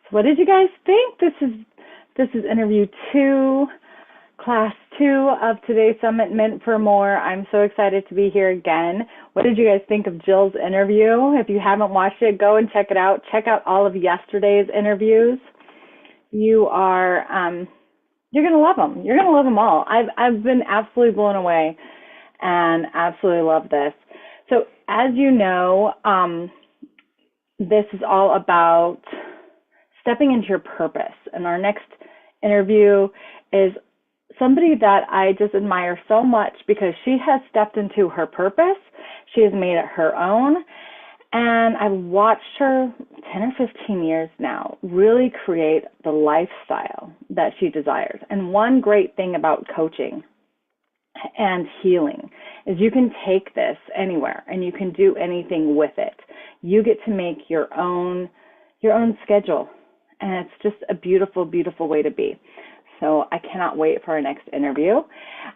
So what did you guys think? This is interview 2, class 2 of today's summit, Meant for More. I'm so excited to be here again. What did you guys think of Jill's interview? If you haven't watched it, go and check it out. Check out all of yesterday's interviews. You're gonna love them. You're gonna love them all. I've been absolutely blown away, and absolutely love this. So as you know, this is all about stepping into your purpose. And our next interview is somebody that I just admire so much because she has stepped into her purpose. She has made it her own. And I've watched her 10 or 15 years now really create the lifestyle that she desires. And one great thing about coaching and healing is you can take this anywhere and you can do anything with it. You get to make your own schedule. And it's just a beautiful, beautiful way to be. So I cannot wait for our next interview.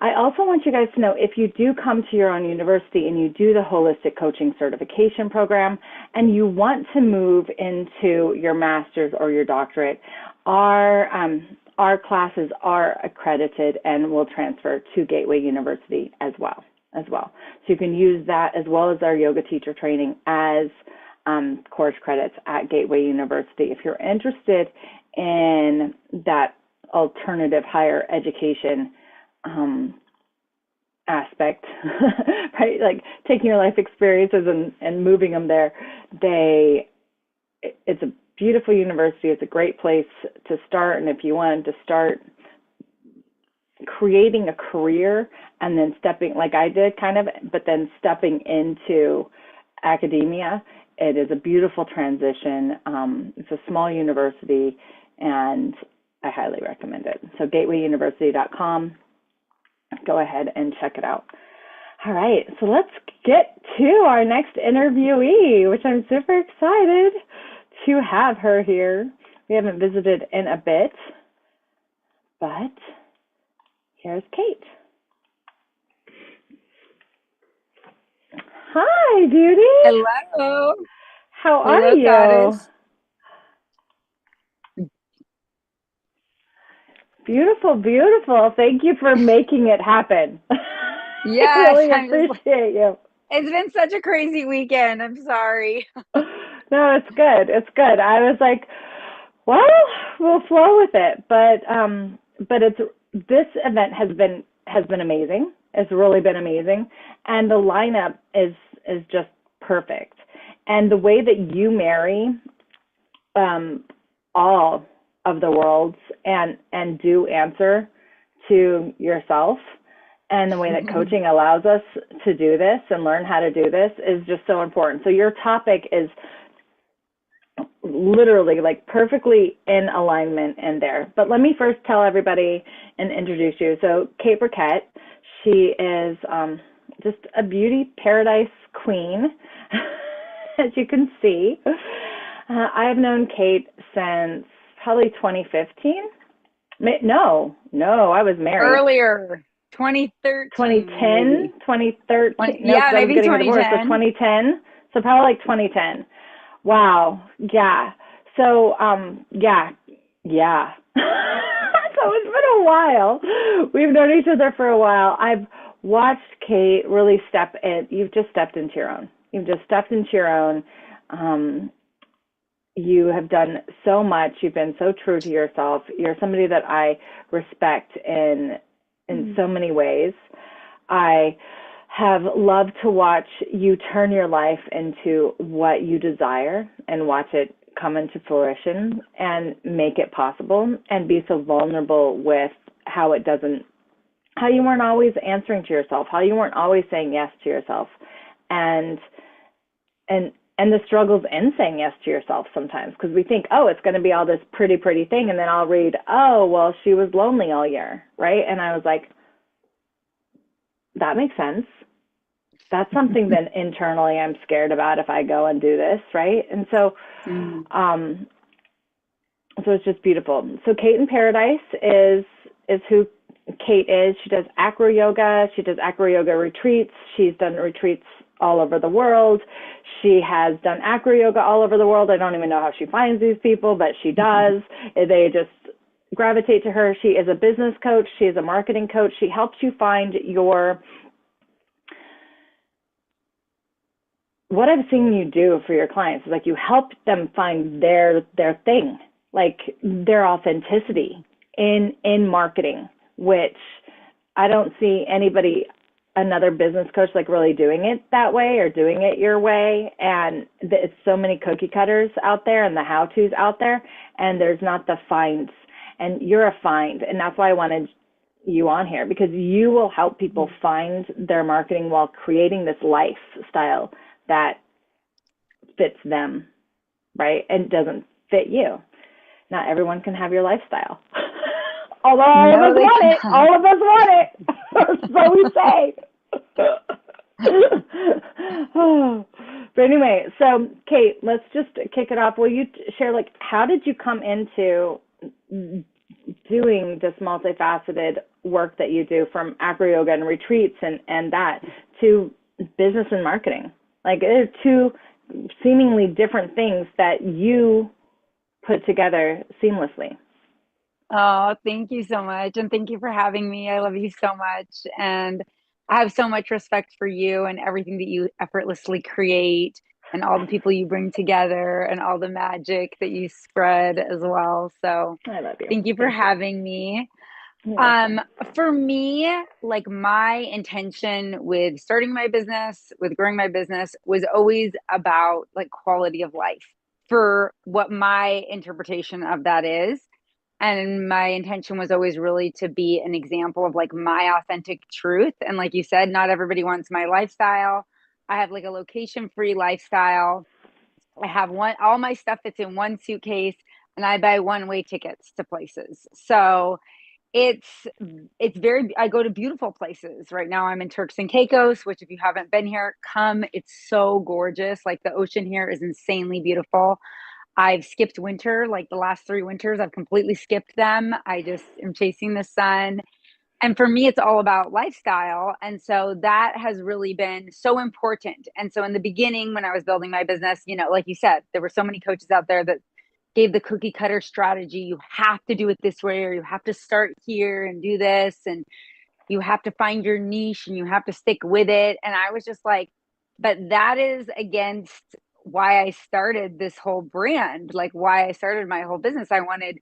I also want you guys to know, if you do come to your own university and you do the Holistic Coaching Certification Program and you want to move into your master's or your doctorate, our classes are accredited and will transfer to Gateway University as well. So you can use that as well as our yoga teacher training as course credits at Gateway University. If you're interested in that alternative higher education aspect, right? Like taking your life experiences and moving them there, it's a beautiful university. It's a great place to start. And if you wanted to start creating a career and then stepping, like I did kind of, but then stepping into academia, it is a beautiful transition. It's a small university, and I highly recommend it. So gatewayuniversity.com. Go ahead and check it out. All right, so let's get to our next interviewee, which I'm super excited to have her here. We haven't visited in a bit, but here's Kate. Hi, beauty. Hello. How are Hello, you? goddess. Beautiful, beautiful. Thank you for making it happen. I Yes, really I'm just like, appreciate you. it's been such a crazy weekend. I'm sorry. No, it's good. It's good. I was like, well, we'll flow with it. But this event has been amazing. It's really been amazing. And the lineup is just perfect. And the way that you marry all of the worlds and do answer to yourself, and the way that coaching allows us to do this and learn how to do this is just so important. So your topic is literally like perfectly in alignment in there. But let me first tell everybody and introduce you. So Kate Burkett, she is just a beauty paradise queen, as you can see. I've known Kate since probably 2015. No, I was married. Earlier, 2013, 2010, maybe. 2013. No, Yeah, because I was maybe getting a divorce. So 2010. 2010. So probably like 2010. Wow. Yeah. So, yeah. So it's been a while. We've known each other for a while. I've watched Kate really step in. You've just stepped into your own. You've just stepped into your own. You have done so much. You've been so true to yourself. You're somebody that I respect in so many ways. I have loved to watch you turn your life into what you desire and watch it come into fruition and make it possible, and be so vulnerable with how you weren't always answering to yourself, how you weren't always saying yes to yourself, and the struggles in saying yes to yourself sometimes, because we think, oh, it's going to be all this pretty thing, and then I'll read, oh, well, she was lonely all year, right? And I was like, that makes sense. That's something that internally I'm scared about if I go and do this, right? And so, Mm. so it's just beautiful. So Kate in Paradise is who Kate is. She does acro yoga. She does acro yoga retreats. She's done retreats all over the world. She has done acro yoga all over the world. I don't even know how she finds these people, but she does. They just gravitate to her. She is a business coach. She is a marketing coach. She helps you find what I've seen you do for your clients is like you help them find their thing, like their authenticity in marketing, which I don't see another business coach like really doing it that way or doing it your way. And it's so many cookie cutters out there and the how-tos out there, and there's not the finds. And you're a find, and that's why I wanted you on here, because you will help people find their marketing while creating this lifestyle that fits them, right? And doesn't fit you. Not everyone can have your lifestyle. Although all of us want it. All of us want it. So we say. But anyway, so Kate, let's just kick it off. Will you share, like, how did you come into doing this multifaceted work that you do, from acro yoga and retreats and that to business and marketing? Like, there's two seemingly different things that you put together seamlessly. Oh, thank you so much. And thank you for having me. I love you so much. And I have so much respect for you and everything that you effortlessly create and all the people you bring together and all the magic that you spread as well. So I love you. thank you for having me. For me, like, my intention with starting my business, with growing my business, was always about like quality of life, for what my interpretation of that is. And my intention was always really to be an example of like my authentic truth. And like you said, not everybody wants my lifestyle. I have like a location free lifestyle. I have all my stuff fits in one suitcase, and I buy one way tickets to places. So it's very, I go to beautiful places. Right now I'm in Turks and Caicos, which if you haven't been here, come. It's so gorgeous. Like, the ocean here is insanely beautiful. I've skipped winter, like the last 3 winters, I've completely skipped them. I just am chasing the sun. And for me, it's all about lifestyle. And so that has really been so important. And so in the beginning, when I was building my business, like you said, there were so many coaches out there that gave the cookie cutter strategy. You have to do it this way, or you have to start here and do this, and you have to find your niche and you have to stick with it. And I was just like, but that is against why I started this whole brand, like why I started my whole business. I wanted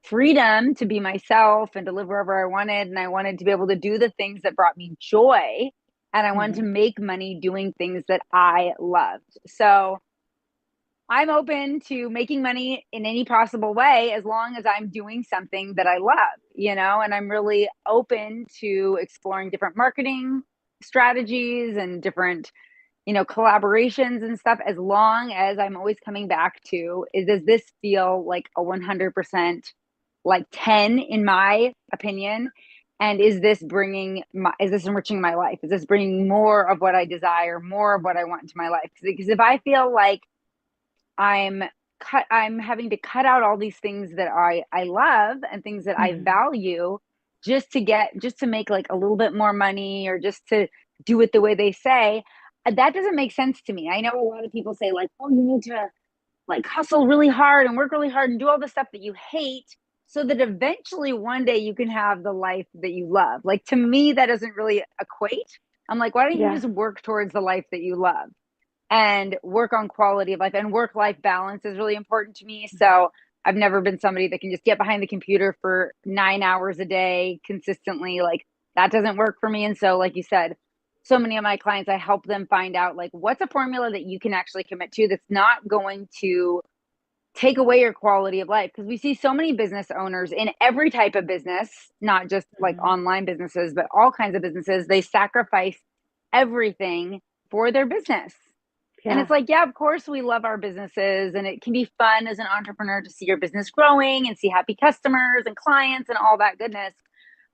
freedom to be myself and to live wherever I wanted. And I wanted to be able to do the things that brought me joy. And I wanted to make money doing things that I loved. So I'm open to making money in any possible way as long as I'm doing something that I love, and I'm really open to exploring different marketing strategies and different, collaborations and stuff, as long as I'm always coming back to, does this feel like a 100% like 10 in my opinion? And is this enriching my life? Is this bringing more of what I desire, more of what I want into my life? Because if I feel like I'm having to cut out all these things that I love and things that I value, just to make like a little bit more money, or just to do it the way they say, that doesn't make sense to me. I know a lot of people say like, oh, you need to like hustle really hard and work really hard and do all the stuff that you hate, so that eventually one day you can have the life that you love. Like, to me, that doesn't really equate. I'm like, why don't you just work towards the life that you love and work on quality of life? And work-life balance is really important to me. So I've never been somebody that can just get behind the computer for 9 hours a day consistently. Like, that doesn't work for me. And so, like you said, so many of my clients, I help them find out like, what's a formula that you can actually commit to that's not going to take away your quality of life. Because we see so many business owners in every type of business, not just like online businesses, but all kinds of businesses. They sacrifice everything for their business. And it's like, yeah, of course we love our businesses, and it can be fun as an entrepreneur to see your business growing and see happy customers and clients and all that goodness.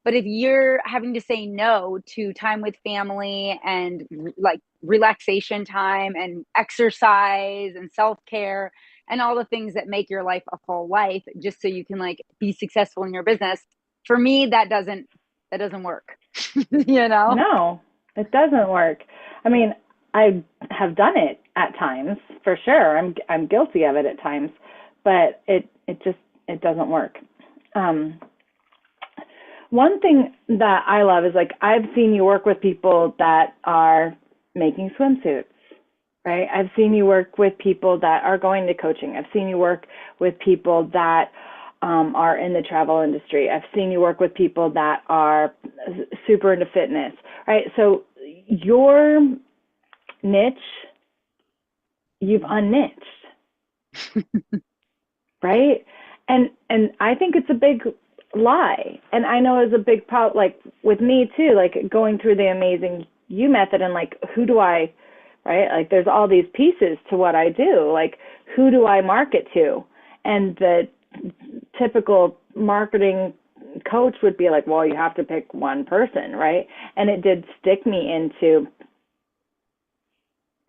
But if you're having to say no to time with family and like relaxation time and exercise and self-care and all the things that make your life a full life, just so you can like be successful in your business, for me, that doesn't That doesn't work. You know? No, it doesn't work. I mean, I have done it at times, for sure. I'm guilty of it at times, but it just it doesn't work. Um, One thing that I love is like I've seen you work with people that are making swimsuits, right? I've seen you work with people that are going to coaching. I've seen you work with people that are in the travel industry. I've seen you work with people that are super into fitness, right? So your niche, you've unniched, right? And I think it's a big lie. And I know it's a big problem, like with me too, like going through the Amazing You method and like, who do I, right? Like there's all these pieces to what I do. Like, who do I market to? And the typical marketing coach would be like, well, you have to pick one person, right? And it did stick me into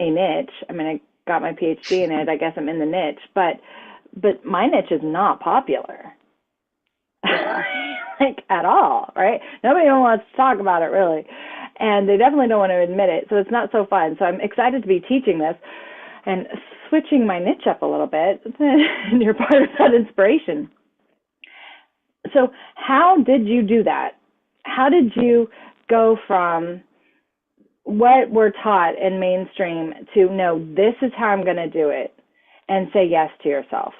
a niche. I mean, I got my PhD in it. I guess I'm in the niche, but my niche is not popular. Yeah. Like at all, right? Nobody wants to talk about it really. And they definitely don't want to admit it. So it's not so fun. So I'm excited to be teaching this and switching my niche up a little bit. And you're part of that inspiration. So how did you do that? How did you go from what we're taught in mainstream to no, this is how I'm going to do it and say yes to yourself?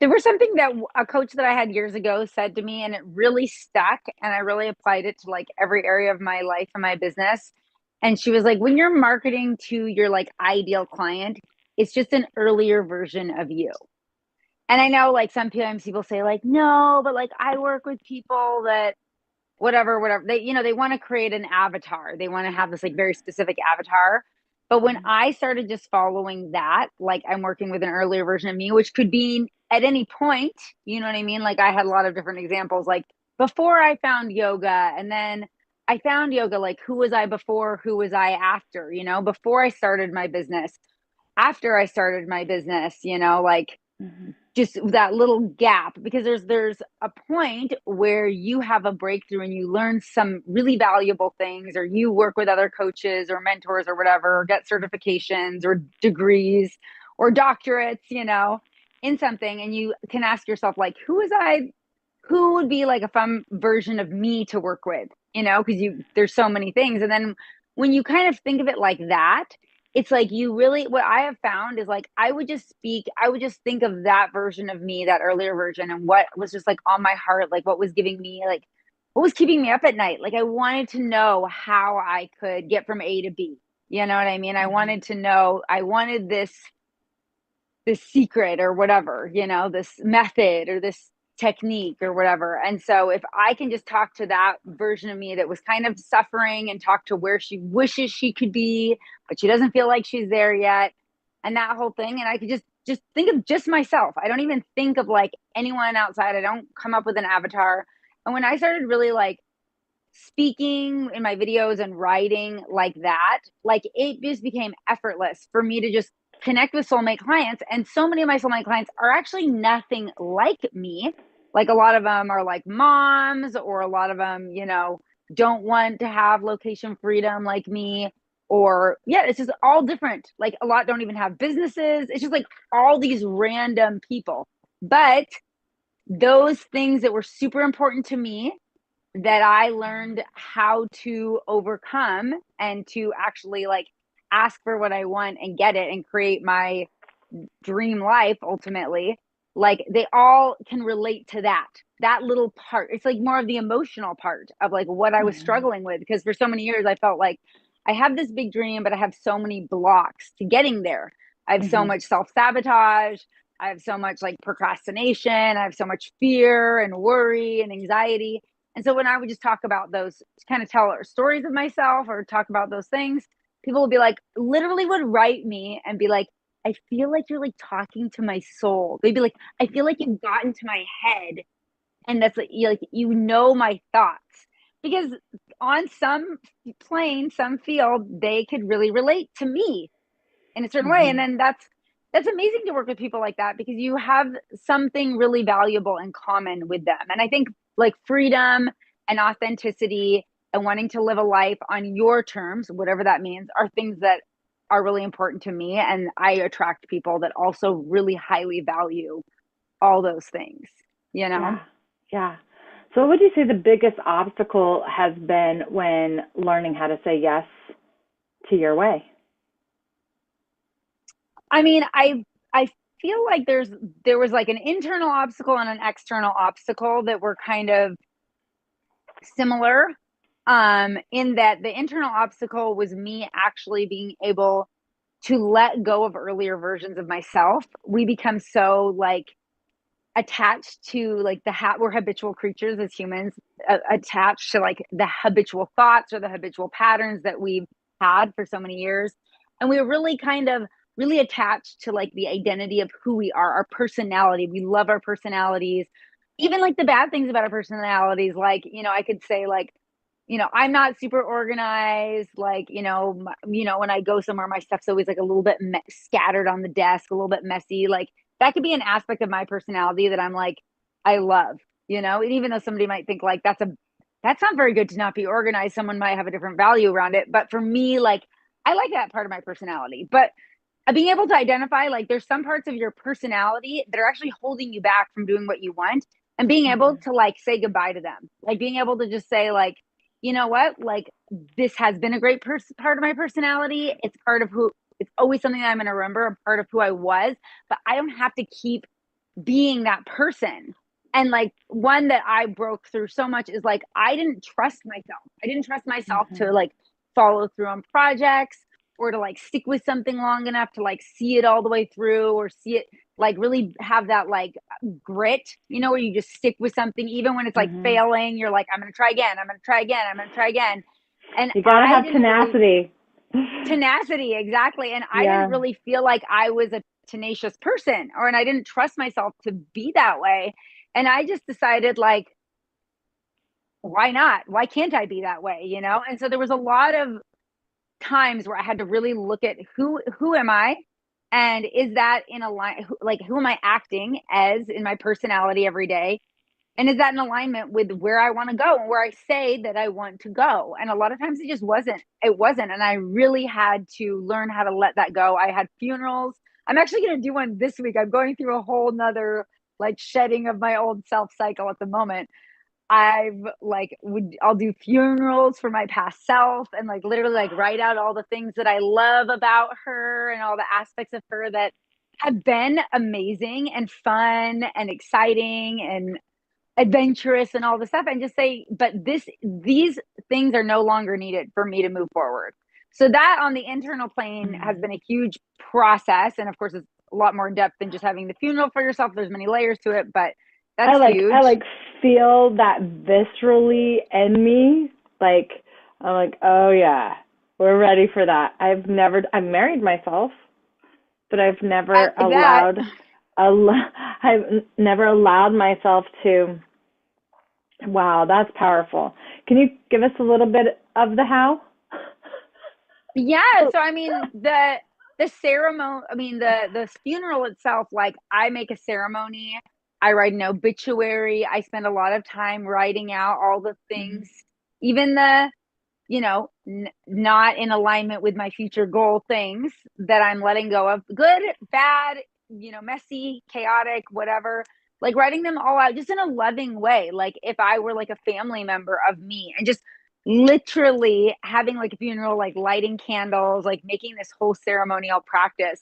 There was something that a coach that I had years ago said to me, and it really stuck. And I really applied it to like every area of my life and my business. And she was like, when you're marketing to your like ideal client, it's just an earlier version of you. And I know like sometimes people say, like, no, but like I work with people that whatever they, you know, they want to create an avatar, they want to have this like very specific avatar. But when I started just following that, like I'm working with an earlier version of me, which could be at any point, you know what I mean? Like I had a lot of different examples, like before I found yoga, and then I found yoga, like who was I before, who was I after, you know, before I started my business, after I started my business, you know, like Mm-hmm. just that little gap, because there's a point where you have a breakthrough and you learn some really valuable things, or you work with other coaches or mentors or whatever, or get certifications or degrees or doctorates, you know, in something. And you can ask yourself, like, who would be like a fun version of me to work with, you know, because there's so many things. And then when you kind of think of it like that, it's like you really, what I have found is like I would just think of that version of me, that earlier version, and what was just like on my heart, like what was giving me like what was keeping me up at night. Like I wanted to know how I could get from A to B. You know what I mean? I Mm-hmm. wanted to know, I wanted this secret or whatever, you know, this method or this technique or whatever. And so if I can just talk to that version of me that was kind of suffering, and talk to where she wishes she could be, but she doesn't feel like she's there yet, and that whole thing, and I could just think of just myself. I don't even think of like anyone outside. I don't come up with an avatar. And when I started really like speaking in my videos and writing like that, like it just became effortless for me to just connect with soulmate clients. And so many of my soulmate clients are actually nothing like me. Like a lot of them are like moms, or a lot of them, you know, don't want to have location freedom like me. Or yeah, it's just all different. Like a lot don't even have businesses. It's just like all these random people. But those things that were super important to me, that I learned how to overcome, and to actually like ask for what I want and get it and create my dream life ultimately, like they all can relate to that little part. It's like more of the emotional part of like what I was Mm-hmm. struggling with, because for so many years I felt like I have this big dream, but I have so many blocks to getting there. I have so Mm-hmm. much self-sabotage, I have so much like procrastination, I have so much fear and worry and anxiety. And so when I would just talk about those, kind of tell stories of myself or talk about those things, people would be like, literally would write me and be like, I feel like you're like talking to my soul. They'd be like, I feel like you've gotten to my head, and that's like you know my thoughts, because on some plane, some field, they could really relate to me in a certain way. And Mm-hmm. then that's amazing to work with people like that, because you have something really valuable in common with them. And I think like freedom and authenticity and wanting to live a life on your terms, whatever that means, are things that are really important to me. And I attract people that also really highly value all those things, you know? Yeah. Yeah. So what would you say the biggest obstacle has been when learning how to say yes to your way? I mean, I feel like there was like an internal obstacle and an external obstacle that were kind of similar, in that the internal obstacle was me actually being able to let go of earlier versions of myself. We become so like attached to like we're habitual creatures as humans, attached to like the habitual thoughts or the habitual patterns that we've had for so many years, and we were really kind of really attached to like the identity of who we are, our personality. We love our personalities, even like the bad things about our personalities. Like, I could say like, I'm not super organized. Like, when I go somewhere, my stuff's always like a little bit scattered on the desk, a little bit messy. Like, that could be an aspect of my personality that I'm like, I love, and even though somebody might think like that's not very good to not be organized. Someone might have a different value around it. But for me, like, I like that part of my personality. But being able to identify like there's some parts of your personality that are actually holding you back from doing what you want, and being able Mhm. to like say goodbye to them, like being able to just say like, you know what, like this has been a great part of my personality. It's part of who, it's always something that I'm going to remember, a part of who I was, but I don't have to keep being that person. And like one that I broke through so much is like I didn't trust myself. I didn't trust myself to Mhm. like follow through on projects, or to like stick with something long enough to like see it all the way through, or see it like really have that like grit, where you just stick with something even when it's like Mhm. failing. You're like, I'm going to try again. I'm going to try again. I'm going to try again. And You gotta I have didn't really tenacity. tenacity, exactly. And I didn't Yeah. really feel like I was a tenacious person, and I didn't trust myself to be that way. And I just decided like, why not? Why can't I be that way? And so there was a lot of times where I had to really look at who am I, and is that in a line, like who am I acting as in my personality every day, and is that in alignment with where I want to go and where I say that I want to go? And a lot of times it just wasn't. It wasn't. And I really had to learn how to let that go. I had funerals. I'm actually going to do one this week. I'm going through a whole nother like shedding of my old self cycle at the moment. I'll do funerals for my past self, and like literally like write out all the things that I love about her and all the aspects of her that have been amazing and fun and exciting and adventurous and all this stuff, and just say, but these things are no longer needed for me to move forward. So that on the internal plane has Mhm. been a huge process, and of course it's a lot more in depth than just having the funeral for yourself. There's many layers to it, but I that's like I huge. like feel that viscerally in me. Like I'm like, oh yeah, we're ready for that. I've married myself, but I like that. I've never allowed myself to. Wow, that's powerful. Can you give us a little bit of the how? Yeah, so I mean the ceremony, I mean the funeral itself, like I make a ceremony, I write an obituary, I spend a lot of time writing out all the Mhm. things, even the, not in alignment with my future goal things that I'm letting go of, good, bad, messy, chaotic, whatever. Like writing them all out just in a loving way. Like if I were like a family member of me, and just literally having like a funeral, like lighting candles, like making this whole ceremonial practice.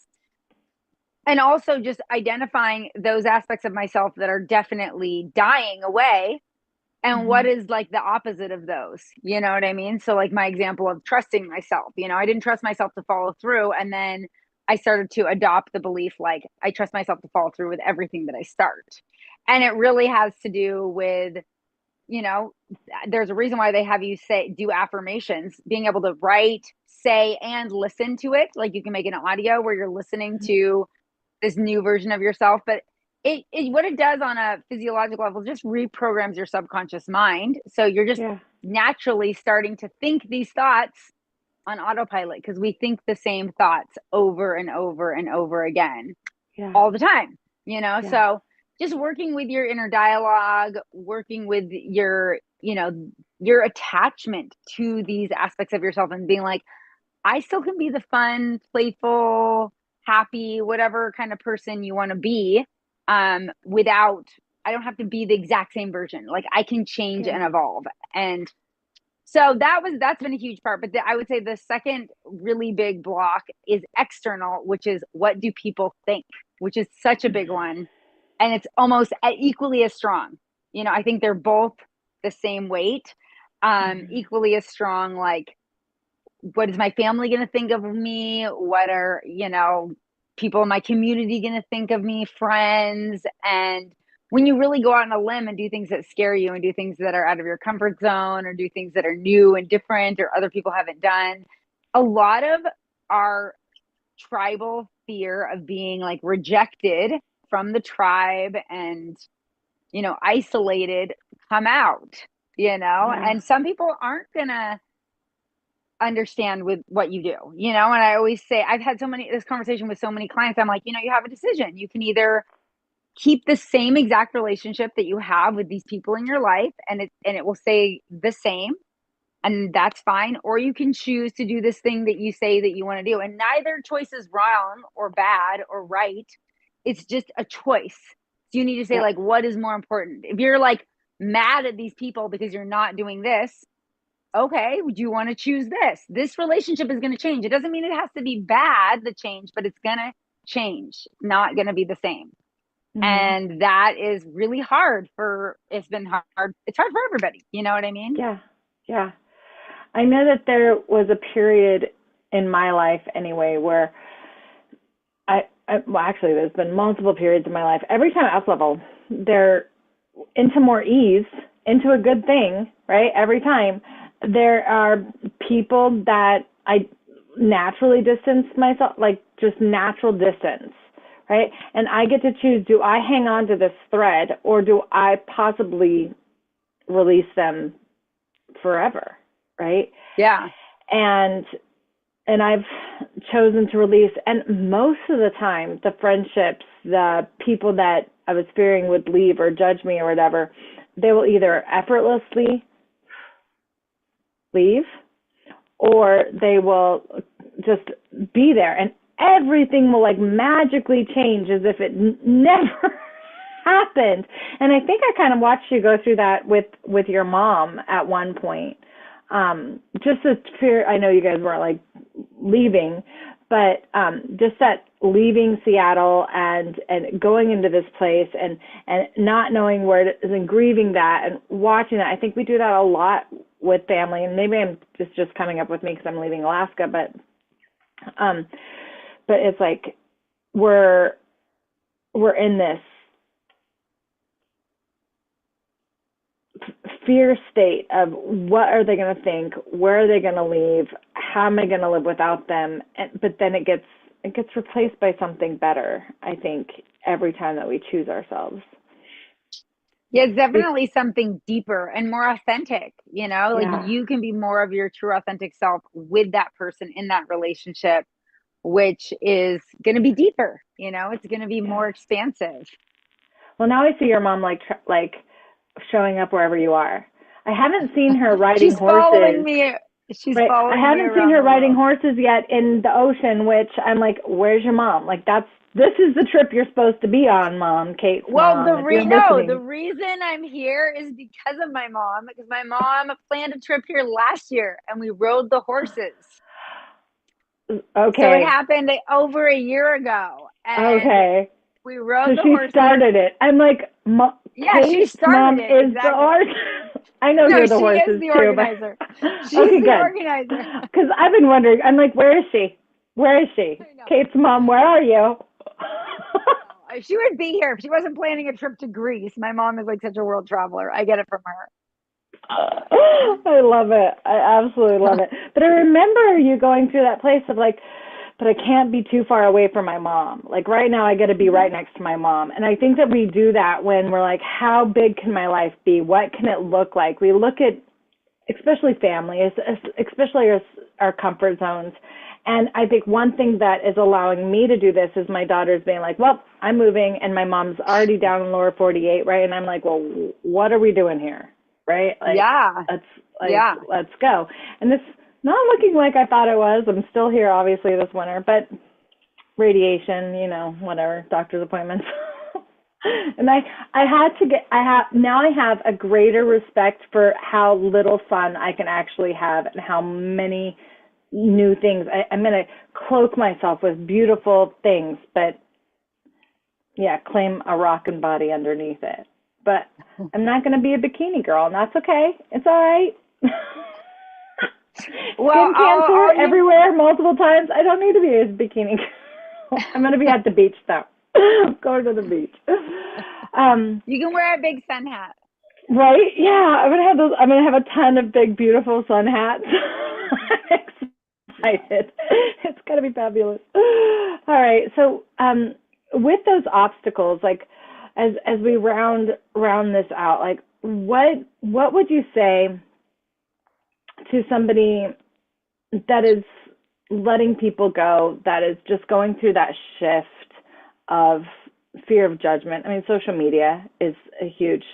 And also just identifying those aspects of myself that are definitely dying away, and what Mhm. is like the opposite of those, you know what I mean? So like my example of trusting myself, I didn't trust myself to follow through, and then I started to adopt the belief like I trust myself to follow through with everything that I start. And it really has to do with, you know there's a reason why they have you say do affirmations, being able to write, say, and listen to it. Like you can make an audio where you're listening to this new version of yourself. But it what it does on a physiological level just reprograms your subconscious mind, so you're just Yeah. naturally starting to think these thoughts on autopilot, because we think the same thoughts over and over and over again Yeah. all the time, Yeah. so just working with your inner dialogue, working with your, your attachment to these aspects of yourself and being like, I still can be the fun, playful, happy, whatever kind of person you want to be, without, I don't have to be the exact same version. Like I can change Yeah. and evolve. And so that's been a huge part. But I would say the second really big block is external, which is what do people think, which is such a big one. And it's almost equally as strong. I think they're both the same weight, equally as strong. Like, what is my family going to think of me? What are, people in my community going to think of me, friends? And when you really go out on a limb and do things that scare you and do things that are out of your comfort zone or do things that are new and different or other people haven't done, a lot of our tribal fear of being like rejected from the tribe and, isolated come out, Yeah. and some people aren't going to understand with what you do, and I always say, I've had this conversation with so many clients. I'm like, you have a decision. You can either keep the same exact relationship that you have with these people in your life and it will stay the same, and that's fine, or you can choose to do this thing that you say that you want to do, and neither choice is wrong or bad or right. It's just a choice. So you need to say, Yeah. like, what is more important? If you're like mad at these people because you're not doing this, okay, would you want to choose this relationship is going to change. It doesn't mean it has to be bad, the change, but it's going to change. It's not going to be the same. Mhm. And that is really hard it's been hard. It's hard for everybody. You know what I mean? Yeah. Yeah. I know that there was a period in my life anyway where well, actually, there's been multiple periods in my life. Every time I up level, they're into more ease, into a good thing, right? Every time there are people that I naturally distance myself, like just natural distance, right? And I get to choose, do I hang on to this thread or do I possibly release them forever, right? Yeah. And I've chosen to release. And most of the time, the friendships, the people that I was fearing would leave or judge me or whatever, they will either effortlessly leave or they will just be there. And everything will like magically change as if it never happened. And I think I kind of watched you go through that with your mom at one point. Just the fear, I know you guys weren't like leaving, but just that leaving Seattle and going into this place and not knowing where it is and grieving that and watching that. I think we do that a lot with family, and maybe I'm just coming up with me because I'm leaving Alaska, but it's like we're in this fear state of what are they going to think, where are they going to leave, how am I going to live without them, but then it gets replaced by something better, I think, every time that we choose ourselves. Yeah, it's definitely something deeper and more authentic, like Yeah. you can be more of your true authentic self with that person in that relationship, which is going to be deeper, it's going to be Yeah. more expansive. Well, now I see your mom like showing up wherever you are. I haven't seen her riding She's following horses. me. She's Right. I following me haven't seen around her the riding world. horses yet in the ocean, which I'm like, where's your mom? Like this is the trip you're supposed to be on, Mom, Kate's Well, mom, if you're listening. the reason I'm here is because of my mom, because my mom planned a trip here last year and we rode the horses. So it Okay. happened over a year ago and Okay. we So rode the she horses. started it. I'm like, Yeah, she Kate's mom started it. is the Exactly. horse. I know No, you're the she is horses the too, but organizer. She's okay, the good. organizer. Because I've been wondering. I'm like, where is she? Where is she? I know. Kate's mom, where are you? She would be here if she wasn't planning a trip to Greece. My mom is like such a world traveler. I get it from her. I love it. I absolutely love it. But I remember you going through that place of like, but I can't be too far away from my mom. Like right now, I got to be right next to my mom. And I think that we do that when we're like, how big can my life be? What can it look like? We look at, especially family, especially our comfort zones, And I think one thing that is allowing me to do this is my daughter's being like, well, I'm moving and my mom's already down in lower 48, right? And I'm like, well, what are we doing here? Right? Like, Yeah. let's Yeah. let's go. And it's not looking like I thought it was. I'm still here obviously this winter, but radiation, whatever, doctor's appointments. And now I have a greater respect for how little fun I can actually have and how many new things. I'm going to cloak myself with beautiful things, but yeah, claim a rockin' body underneath it. But I'm not going to be a bikini girl, and that's okay. It's all right. Well, Skin cancer everywhere, multiple times. I don't need to be a bikini girl. I'm going to be at the beach, though. Going to the beach. You can wear a big sun hat. Right? Yeah, I'm gonna have those. I'm gonna have a ton of big, beautiful sun hats. I'm excited. It's gonna be fabulous. All right. So, with those obstacles, like as we round this out, like what would you say to somebody that is letting people go, that is just going through that shift of fear of judgment? I mean, social media is a huge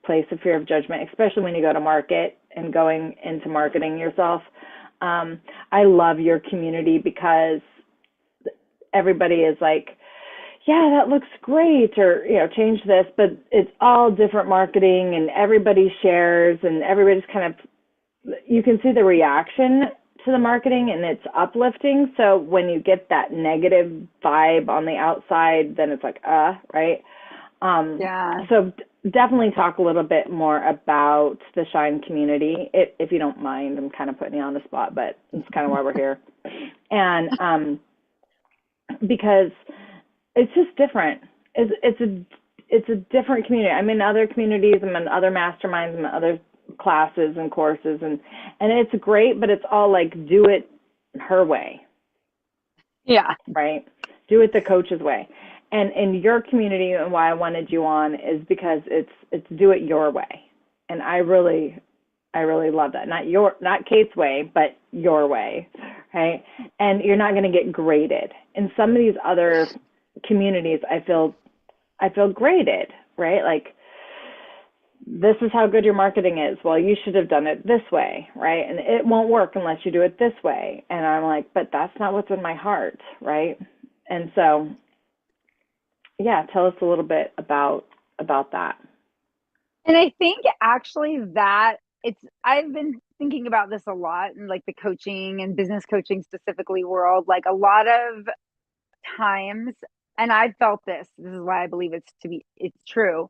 place of fear of judgment, especially when you go to market and going into marketing yourself. I love your community because everybody is like, yeah, that looks great, or, change this, but it's all different marketing and everybody shares and everybody's kind of, you can see the reaction to the marketing and it's uplifting. So when you get that negative vibe on the outside, then it's like, right? Yeah. So definitely talk a little bit more about the Shine community, if you don't mind. I'm kind of putting you on the spot, but it's kind of why we're here. And because it's just different. It's a different community. I'm in other communities, I'm in other masterminds, I'm in other classes and courses, and it's great, but it's all like, do it her way. Yeah. Right? Do it the coach's way. And in your community, and why I wanted you on, is because it's do it your way. And I really love that. Not Kate's way, but your way, right? And you're not going to get graded. In some of these other communities, I feel graded, right? Like, this is how good your marketing is. Well, you should have done it this way, right? And it won't work unless you do it this way. And I'm like, but that's not what's in my heart, right? And so, yeah, tell us a little bit about that. And I think actually that I've been thinking about this a lot in like the coaching and business coaching specifically world, like a lot of times, and I've felt this is why I believe it's true.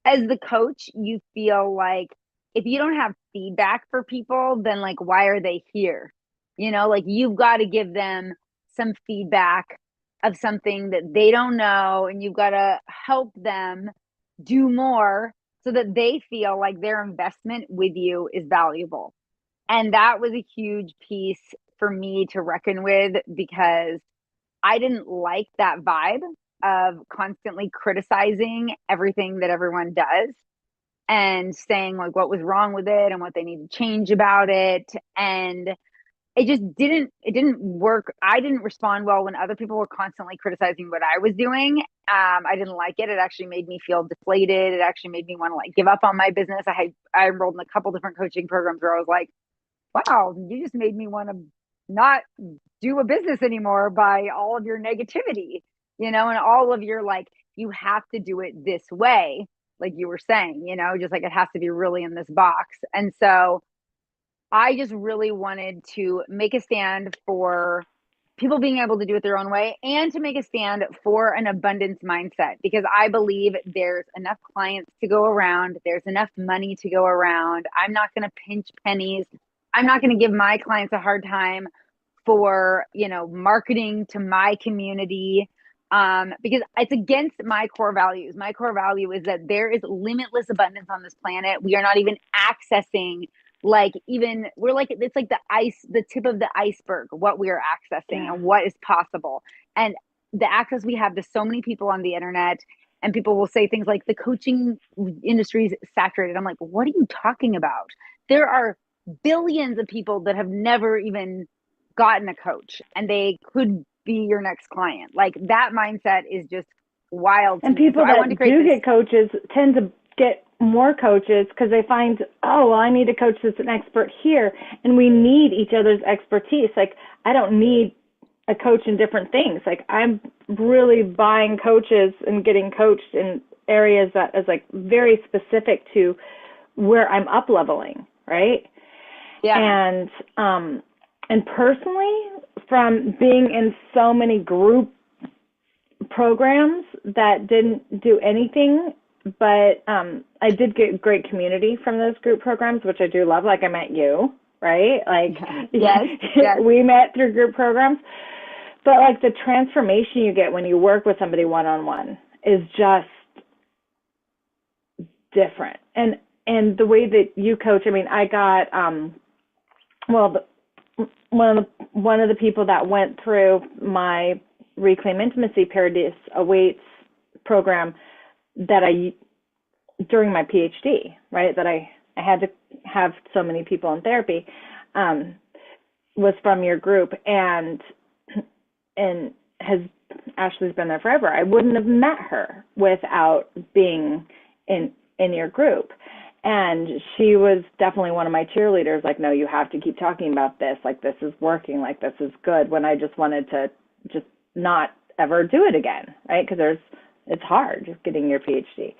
As the coach, you feel like if you don't have feedback for people, then like, why are they here? Like you've got to give them some feedback of something that they don't know, and you've got to help them do more so that they feel like their investment with you is valuable. And that was a huge piece for me to reckon with, because I didn't like that vibe of constantly criticizing everything that everyone does and saying like what was wrong with it and what they need to change about it. And it didn't work. I didn't respond well when other people were constantly criticizing what I was doing. I didn't like it. It actually made me feel deflated. It actually made me want to like give up on my business. I enrolled in a couple different coaching programs where I was like, wow, you just made me want to not do a business anymore by all of your negativity, and all of your like, you have to do it this way, like you were saying, just like it has to be really in this box. And so I just really wanted to make a stand for people being able to do it their own way, and to make a stand for an abundance mindset, because I believe there's enough clients to go around. There's enough money to go around. I'm not going to pinch pennies. I'm not going to give my clients a hard time for, marketing to my community, because it's against my core values. My core value is that there is limitless abundance on this planet. We are not even accessing, we're like, it's like the tip of the iceberg, what we are accessing and what is possible. And the access we have to so many people on the internet, and people will say things like the coaching industry is saturated. I'm like, what are you talking about? There are billions of people that have never even gotten a coach and they could be your next client. Like that mindset is just wild to And me. And so people I wanted to that create do this. get coaches tend to get more coaches because they find, oh, well, I need a coach that's an expert here, and we need each other's expertise. Like, I don't need a coach in different things. Like, I'm really buying coaches and getting coached in areas that is like very specific to where I'm up leveling, right? Yeah. And and personally, from being in so many group programs that didn't do anything, but I did get great community from those group programs, which I do love. Like I met you, right? Like Yes. Yes. we met through group programs, but like the transformation you get when you work with somebody one on one is just different. And the way that you coach, I mean, I got well, one of the people that went through my Reclaim Intimacy Paradise Awaits program that I during my PhD, right? That I had to have so many people in therapy, was from your group, and has Ashley's been there forever. I wouldn't have met her without being in your group. And she was definitely one of my cheerleaders, like, no, you have to keep talking about this. Like, this is working. Like, this is good. When I just wanted to just not ever do it again, right? Because it's hard just getting your PhD.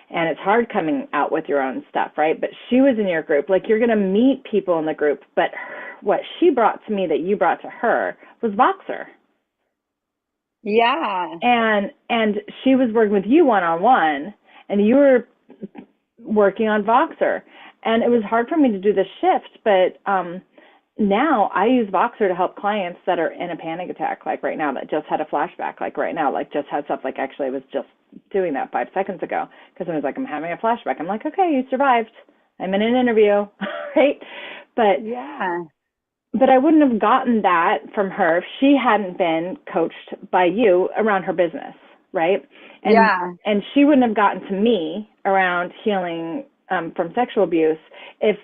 And it's hard coming out with your own stuff, right? But she was in your group. Like, you're going to meet people in the group. But what she brought to me that you brought to her was Voxer. Yeah. And she was working with you one-on-one, and you were working on Voxer. And it was hard for me to do the shift, but now I use Voxer to help clients that are in a panic attack, like right now, that just had a flashback, like right now, like just had stuff, like actually I was just doing that 5 seconds ago, because I was like, I'm having a flashback. I'm like, okay, you survived. I'm in an interview, right? Yeah. But I wouldn't have gotten that from her if she hadn't been coached by you around her business, right? Yeah. And she wouldn't have gotten to me around healing from sexual abuse if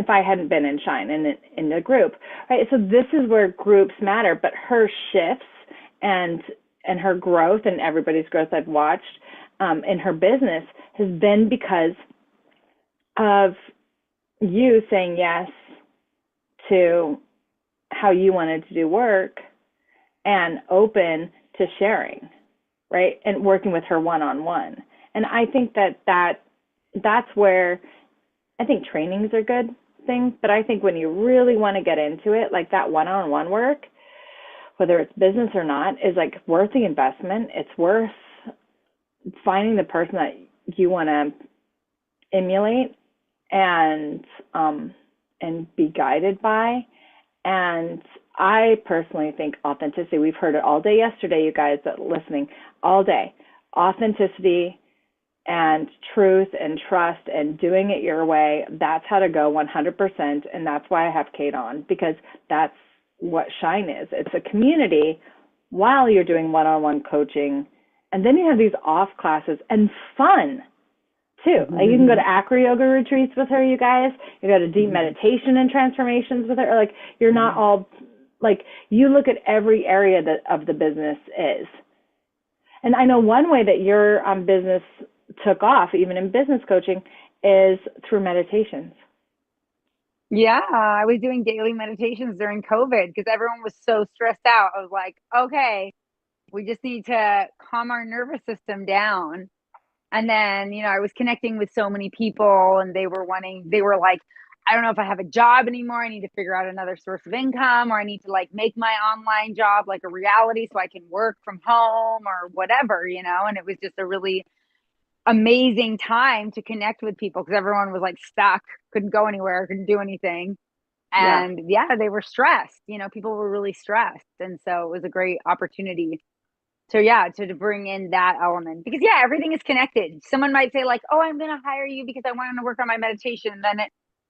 I hadn't been in Shine in the group, right? So this is where groups matter. But her shifts and her growth, and everybody's growth I've watched in her business, has been because of you saying yes to how you wanted to do work and open to sharing, right? And working with her one-on-one. And I think that's where I think trainings are good things, but I think when you really want to get into it, like that one-on-one work, whether it's business or not, is like worth the investment. It's worth finding the person that you want to emulate and be guided by. And I personally think authenticity, we've heard it all day yesterday, you guys that are listening, all day. Authenticity and truth and trust and doing it your way, that's how to go 100%. And that's why I have Kate on, because that's what Shine is. It's a community while you're doing one-on-one coaching. And then you have these off classes and fun too. Like you can go to acro yoga retreats with her, you guys. You go to deep meditation and transformations with her. Like you're not all, like you look at every area that of the business is. And I know one way that your business took off, even in business coaching, is through meditations. Yeah, I was doing daily meditations during COVID because everyone was so stressed out. I was like, okay, we just need to calm our nervous system down. And then, I was connecting with so many people and they were like, I don't know if I have a job anymore. I need to figure out another source of income, or I need to like make my online job like a reality so I can work from home or whatever, and it was just a really amazing time to connect with people because everyone was like stuck, couldn't go anywhere, couldn't do anything. Yeah. And yeah, they were stressed. People were really stressed. And so it was a great opportunity to bring in that element because everything is connected. Someone might say like, oh, I'm going to hire you because I want to work on my meditation. And then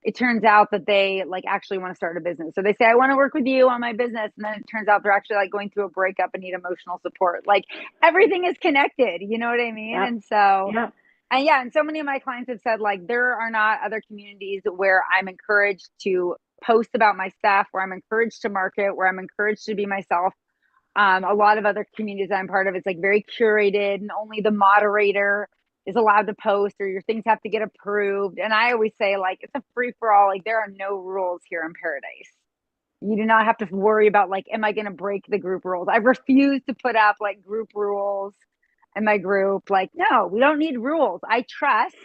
it turns out that they like actually want to start a business. So they say, I want to work with you on my business. And then it turns out they're actually like going through a breakup and need emotional support. Like everything is connected. You know what I mean? Yep. And so, Yep. and so many of my clients have said like, there are not other communities where I'm encouraged to post about my stuff, where I'm encouraged to market, where I'm encouraged to be myself. A lot of other communities I'm part of, it's like very curated, and only the moderator is allowed to post, or your things have to get approved. And I always say, like, it's a free for all. Like, there are no rules here in paradise. You do not have to worry about, like, am I going to break the group rules? I refuse to put up like group rules in my group. Like, no, we don't need rules. I trust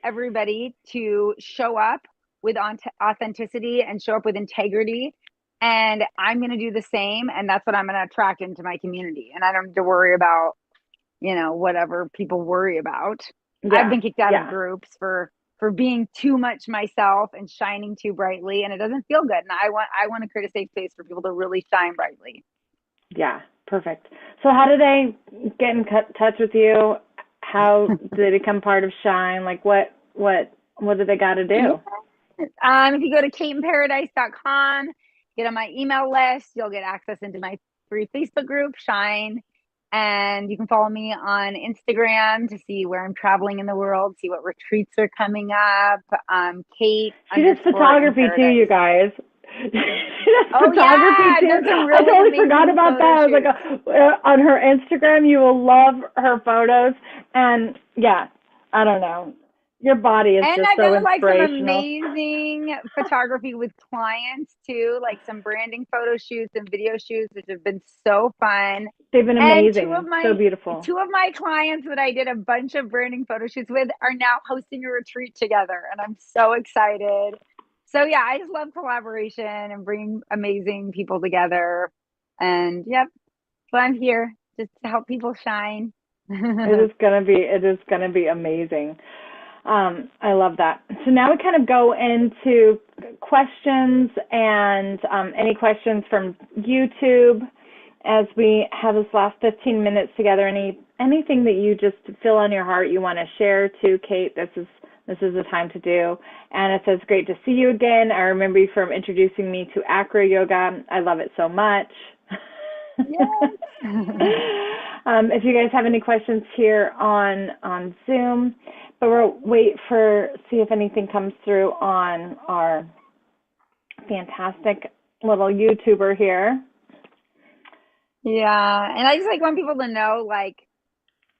everybody to show up with authenticity and show up with integrity. And I'm going to do the same. And that's what I'm going to attract into my community. And I don't have to worry about, whatever people worry about. I've been kicked out of groups for being too much myself and shining too brightly, and it doesn't feel good. And I want to create a safe space for people to really shine brightly. Yeah, perfect. So how do they get in touch with you? How do they become part of Shine? Like, what do they got to do? If you go to kateinparadise.com, get on my email list, you'll get access into my free Facebook group, Shine. And you can follow me on Instagram to see where I'm traveling in the world, see what retreats are coming up. Kate. She does photography too, you guys. Photography too. I totally forgot about that. I was like, on her Instagram, you will love her photos. And yeah, I don't know. Your body is just so inspirational. And I've done like some amazing photography with clients too, like some branding photo shoots and video shoots, which have been so fun. They've been amazing. So beautiful. Two of my clients that I did a bunch of branding photo shoots with are now hosting a retreat together, and I'm so excited. So yeah, I just love collaboration and bringing amazing people together. And yep, so I'm here just to help people shine. It is gonna be amazing. I love that. So now we kind of go into questions and any questions from YouTube as we have this last 15 minutes together. Anything that you just feel on your heart you want to share to Kate, this is the time to do. And it says, great to see you again. I remember you from introducing me to acro yoga. I love it so much. Yes. If you guys have any questions here on Zoom, but we'll see if anything comes through on our fantastic little YouTuber here. Yeah, and I just want people to know, like,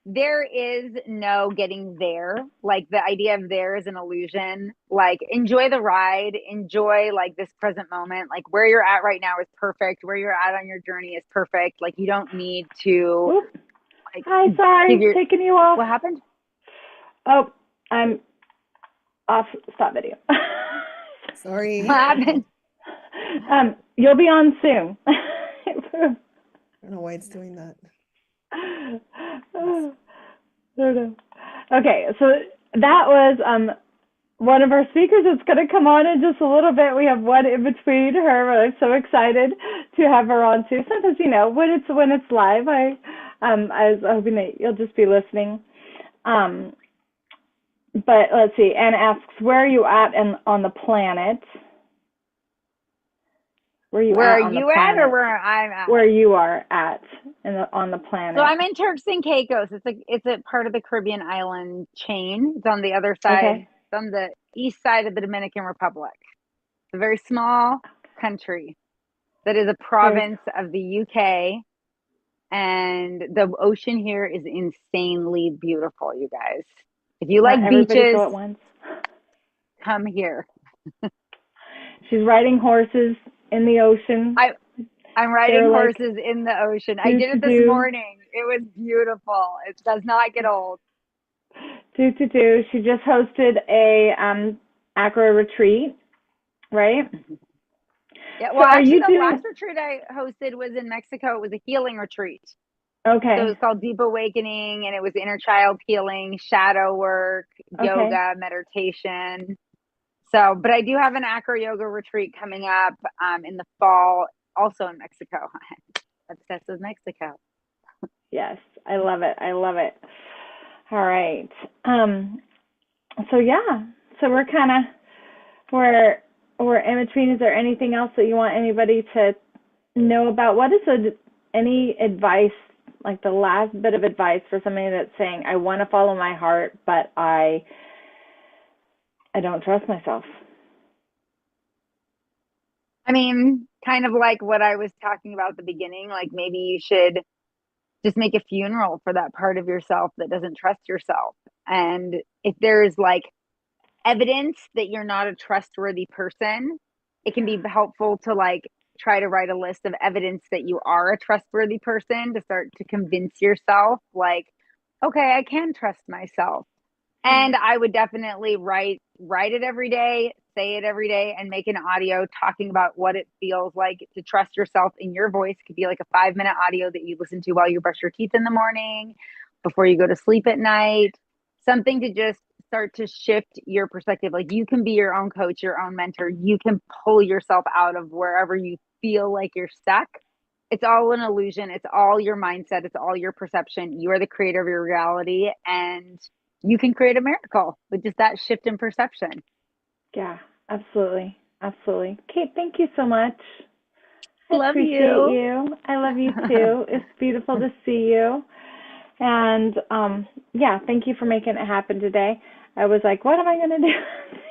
there is no getting there. Like, the idea of there is an illusion. Like, enjoy the ride, enjoy like this present moment. Like, where you're at right now is perfect. Where you're at on your journey is perfect. Like, you don't need to. Like, hi, sorry, taking you off. What happened? Oh, I'm off. Stop video. Sorry. What happened? You'll be on soon. I don't know why it's doing that. I don't know. Okay, so that was one of our speakers that's going to come on in just a little bit. We have one in between her. I'm so excited to have her on too. Sometimes, when it's live, I was hoping that you'll just be listening. But let's see. Anna asks, where are you at on the planet? Where are you at, or where I'm at? Where you are at on the planet. So I'm in Turks and Caicos. It's a part of the Caribbean island chain. It's on the other side. Okay. It's on the east side of the Dominican Republic. It's a very small country that is a province of the UK. And the ocean here is insanely beautiful, you guys. If you like beaches, go at once. Come here. She's riding horses in the ocean. I'm riding horses in the ocean. I did it this morning. It was beautiful. It does not get old. She just hosted a acro retreat, right? Yeah. Well, so actually, the last retreat I hosted was in Mexico. It was a healing retreat. Okay. So it was called Deep Awakening, and it was inner child healing, shadow work, yoga, meditation. So, but I do have an acro yoga retreat coming up in the fall, also in Mexico. Obsessed with Mexico. Yes, I love it. All right. So yeah. So we're in between. Is there anything else that you want anybody to know about? What is any advice, like the last bit of advice for somebody that's saying, I want to follow my heart, but I don't trust myself? I mean, kind of like what I was talking about at the beginning, like maybe you should just make a funeral for that part of yourself that doesn't trust yourself. And if there's like evidence that you're not a trustworthy person, it can be helpful to like try to write a list of evidence that you are a trustworthy person to start to convince yourself, like, okay, I can trust myself. And I would definitely write it every day, say it every day, and make an audio talking about what it feels like to trust yourself in your voice. It could be like a 5-minute audio that you listen to while you brush your teeth in the morning, before you go to sleep at night. Something to just start to shift your perspective. Like you can be your own coach, your own mentor. You can pull yourself out of wherever you feel like you're stuck. It's all an illusion. It's all your mindset. It's all your perception. You are the creator of your reality, and you can create a miracle with just that shift in perception. Yeah, absolutely. Absolutely. Kate, thank you so much. I Love appreciate you. I love you too. It's beautiful to see you. And yeah, thank you for making it happen today. I was like, what am I going to do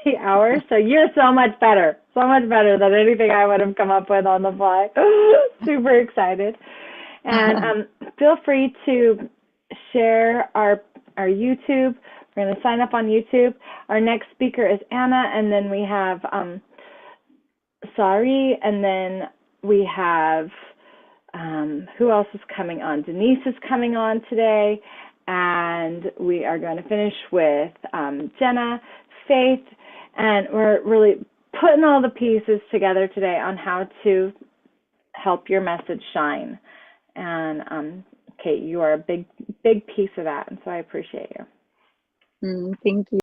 in the hour? So you're so much better than anything I would have come up with on the fly. Super excited. And feel free to share our YouTube. We're going to sign up on YouTube. Our next speaker is Anna, and then we have Sari, and then we have who else is coming on? Denise is coming on today, and we are going to finish with Jenna, Faith, and we're really putting all the pieces together today on how to help your message shine. And Kate, you are a big piece of that, and so I appreciate you. Thank you.